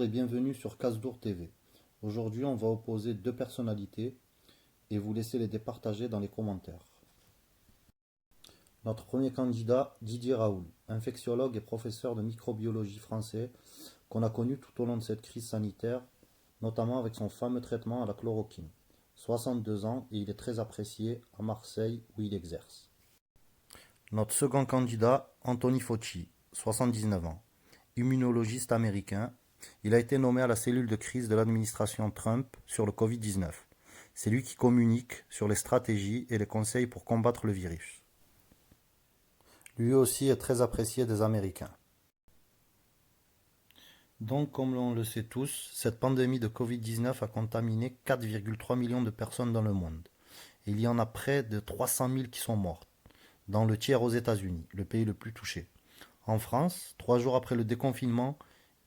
et bienvenue sur Casdour TV. Aujourd'hui, on va opposer deux personnalités et vous laisser les départager dans les commentaires. Notre premier candidat, Didier Raoult, infectiologue et professeur de microbiologie français qu'on a connu tout au long de cette crise sanitaire, notamment avec son fameux traitement à la chloroquine. 62 ans et il est très apprécié à Marseille où il exerce. Notre second candidat, Anthony Fauci, 79 ans, immunologiste américain. Il a été nommé à la cellule de crise de l'administration Trump sur le Covid-19. C'est lui qui communique sur les stratégies et les conseils pour combattre le virus. Lui aussi est très apprécié des Américains. Donc, comme on le sait tous, cette pandémie de Covid-19 a contaminé 4,3 millions de personnes dans le monde. Et il y en a près de 300 000 qui sont mortes, dans le tiers aux États-Unis, le pays le plus touché. En France, 3 jours après le déconfinement,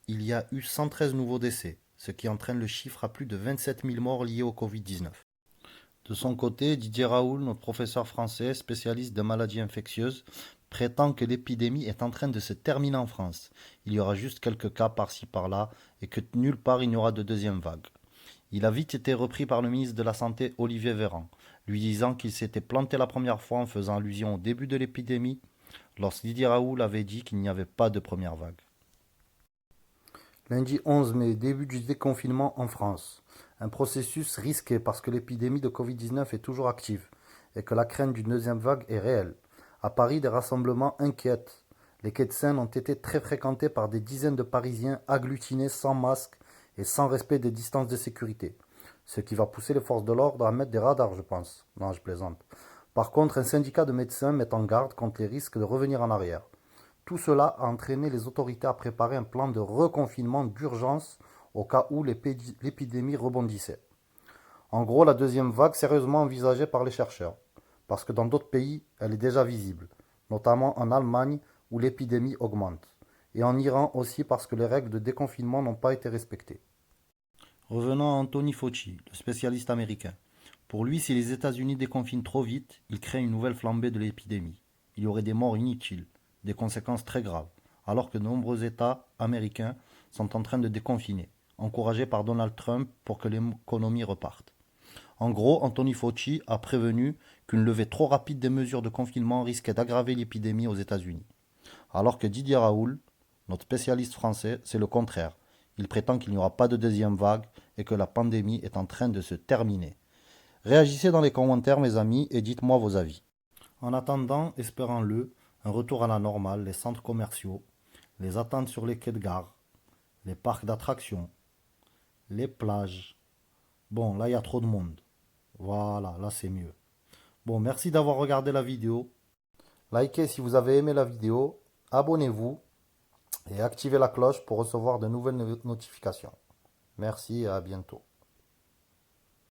il y a eu 113 nouveaux décès, ce qui entraîne le chiffre à plus de 27 000 morts liés au Covid-19. De son côté, Didier Raoult, notre professeur français spécialiste de maladies infectieuses, prétend que l'épidémie est en train de se terminer en France. Il y aura juste quelques cas par-ci par-là et que nulle part il n'y aura de deuxième vague. Il a vite été repris par le ministre de la Santé Olivier Véran, lui disant qu'il s'était planté la première fois en faisant allusion au début de l'épidémie, lorsque Didier Raoult avait dit qu'il n'y avait pas de première vague. Lundi 11 mai, début du déconfinement en France. Un processus risqué parce que l'épidémie de Covid-19 est toujours active et que la crainte d'une deuxième vague est réelle. À Paris, des rassemblements inquiètent. Les quais de Seine ont été très fréquentés par des dizaines de Parisiens agglutinés sans masque et sans respect des distances de sécurité. Ce qui va pousser les forces de l'ordre à mettre des radars, je pense. Non, je plaisante. Par contre, un syndicat de médecins met en garde contre les risques de revenir en arrière. Tout cela a entraîné les autorités à préparer un plan de reconfinement d'urgence au cas où l'épidémie rebondissait. En gros, la deuxième vague sérieusement envisagée par les chercheurs, parce que dans d'autres pays, elle est déjà visible, notamment en Allemagne où l'épidémie augmente, et en Iran aussi parce que les règles de déconfinement n'ont pas été respectées. Revenons à Anthony Fauci, le spécialiste américain. Pour lui, si les États-Unis déconfinent trop vite, ils créent une nouvelle flambée de l'épidémie. Il y aurait des morts inutiles, des conséquences très graves, alors que de nombreux États américains sont en train de déconfiner, encouragés par Donald Trump pour que l'économie reparte. En gros, Anthony Fauci a prévenu qu'une levée trop rapide des mesures de confinement risquait d'aggraver l'épidémie aux États-Unis. Alors que Didier Raoult, notre spécialiste français, c'est le contraire. Il prétend qu'il n'y aura pas de deuxième vague et que la pandémie est en train de se terminer. Réagissez dans les commentaires, mes amis, et dites-moi vos avis. En attendant, espérons-le, un retour à la normale, les centres commerciaux, les attentes sur les quais de gare, les parcs d'attractions, les plages. Bon, là, il y a trop de monde. Voilà, là, c'est mieux. Bon, merci d'avoir regardé la vidéo. Likez si vous avez aimé la vidéo, abonnez-vous et activez la cloche pour recevoir de nouvelles notifications. Merci et à bientôt.